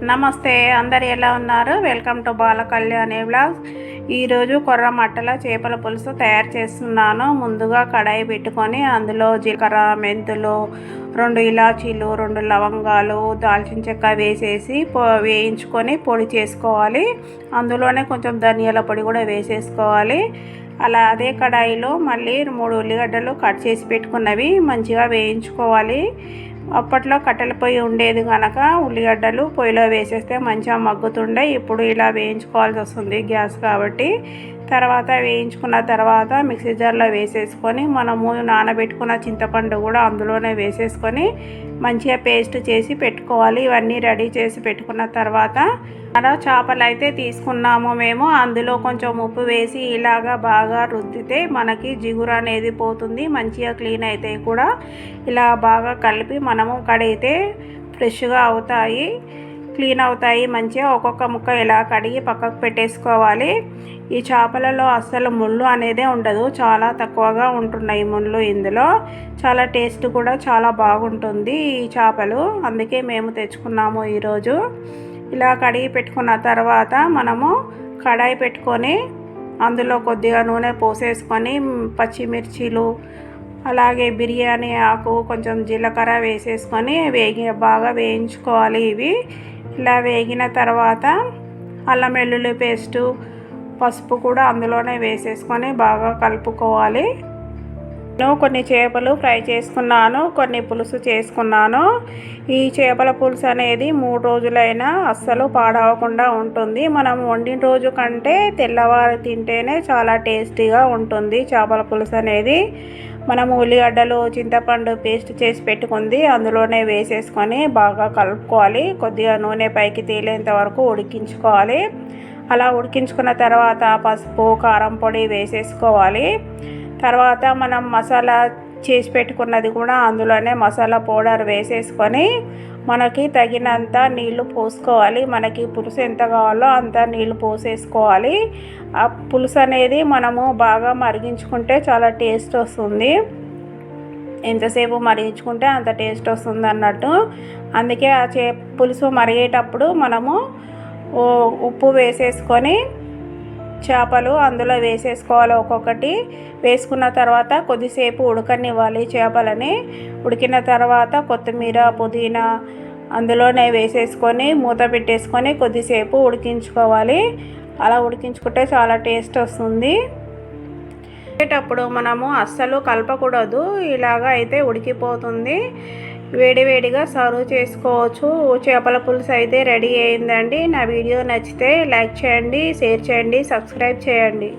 నమస్తే, అందరు ఎలా ఉన్నారు? Welcome to Bala Kalyani vlogs. ఈరోజు కొర్ర మట్టల చేపల పులుసు తయారు చేస్తున్నాను. ముందుగా కడాయి పెట్టుకొని అందులో జీలకర్ర, మెంతులు, 2 ఇలాచీలు, 2 లవంగాలు, దాల్చిన చెక్క వేసేసి వేయించుకొని పొడి చేసుకోవాలి. అందులోనే కొంచెం ధనియాల పొడి కూడా వేసేసుకోవాలి. అలా అదే కడాయిలో మళ్ళీ 3 ఉల్లిగడ్డలు కట్ చేసి పెట్టుకున్నవి మంచిగా వేయించుకోవాలి. అప్పట్లో కట్టెల పొయ్యి ఉండేది కనుక ఉల్లిగడ్డలు పొయ్యిలో వేసేస్తే మంచిగా మగ్గుతుండే. ఇప్పుడు ఇలా వేయించుకోవాల్సి వస్తుంది గ్యాస్ కాబట్టి. తర్వాత వేయించుకున్న తర్వాత మిక్సీ జార్లో వేసేసుకొని మనము నానబెట్టుకున్న చింతపండు కూడా అందులోనే వేసేసుకొని మంచిగా పేస్ట్ చేసి పెట్టుకోవాలి. ఇవన్నీ రెడీ చేసి పెట్టుకున్న తర్వాత అలా చేపలు అయితే తీసుకున్నాము మేము. అందులో కొంచెం ఉప్పు వేసి ఇలాగా బాగా రుద్దితే మనకి జిగురు అనేది పోతుంది, మంచిగా క్లీన్ అయితే కూడా. ఇలా బాగా కలిపి మనము కడిగితే ఫ్రెష్గా అవుతాయి, క్లీన్ అవుతాయి మంచిగా. ఒక్కొక్క ముక్క ఇలా కడిగి పక్కకు పెట్టేసుకోవాలి. ఈ చేపలలో అస్సలు ముళ్ళు అనేది ఉండదు, చాలా తక్కువగా ఉంటున్నాయి ముళ్ళు ఇందులో. చాలా టేస్ట్ కూడా చాలా బాగుంటుంది ఈ చేపలు, అందుకే మేము తెచ్చుకున్నాము ఈరోజు. ఇలా కడిగి పెట్టుకున్న తర్వాత మనము కడాయి పెట్టుకొని అందులో కొద్దిగా నూనె పోసేసుకొని పచ్చిమిర్చీలు, అలాగే బిర్యానీ ఆకు, కొంచెం జీలకర్ర వేసేసుకొని బాగా వేయించుకోవాలి. ఇవి ఇలా వేగిన తర్వాత అల్లం వెల్లుల్లి పేస్టు, పసుపు కూడా అందులోనే వేసేసుకొని బాగా కలుపుకోవాలి. నేను కొన్ని చేపలు ఫ్రై చేసుకున్నాను, కొన్ని పులుసు చేసుకున్నాను. ఈ చేపల పులుసు అనేది 3 రోజులైనా అస్సలు పాడవకుండా ఉంటుంది. మనం వండిన రోజు కంటే తెల్లవారు తింటేనే చాలా టేస్టీగా ఉంటుంది చేపల పులుసు అనేది. మనము ఉల్లిగడ్డలు, చింతపండు పేస్ట్ చేసి పెట్టుకుంది అందులోనే వేసేసుకొని బాగా కలుపుకోవాలి. కొద్దిగా నూనె పైకి తేలేంత వరకు ఉడికించుకోవాలి. అలా ఉడికించుకున్న తర్వాత పసుపు, కారం పొడి వేసేసుకోవాలి. తర్వాత మనం మసాలా చేసి పెట్టుకున్నది కూడా అందులోనే మసాలా పౌడర్ వేసేసుకొని మనకి తగినంత నీళ్లు పోసుకోవాలి. మనకి పులుసు ఎంత కావాలో అంత నీళ్లు పోసేసుకోవాలి. ఆ పులుసు అనేది మనము బాగా మరిగించుకుంటే చాలా టేస్ట్ వస్తుంది. ఎంతసేపు మరిగించుకుంటే అంత టేస్ట్ వస్తుంది అన్నట్టు. అందుకే ఆ పులుసు మరిగేటప్పుడు మనము ఉప్పు వేసేసుకొని చేపలు అందులో వేసేసుకోవాలి. ఒక్కొక్కటి వేసుకున్న తర్వాత కొద్దిసేపు ఉడకనివ్వాలి చేపలని. ఉడికిన తర్వాత కొత్తిమీర, పుదీనా అందులోనే వేసేసుకొని మూత పెట్టేసుకొని కొద్దిసేపు ఉడికించుకోవాలి. అలా ఉడికించుకుంటే చాలా టేస్ట్ వస్తుంది. ఉడికేటప్పుడు మనము అస్సలు కలపకూడదు, ఇలాగా అయితే ఉడికిపోతుంది. వేడివేడిగా సర్వ్ చేసుకోవచ్చు. చేపల పులుసు అయితే రెడీ అయిందండి. నా వీడియో నచ్చితే లైక్ చేయండి, షేర్ చేయండి, సబ్స్క్రైబ్ చేయండి.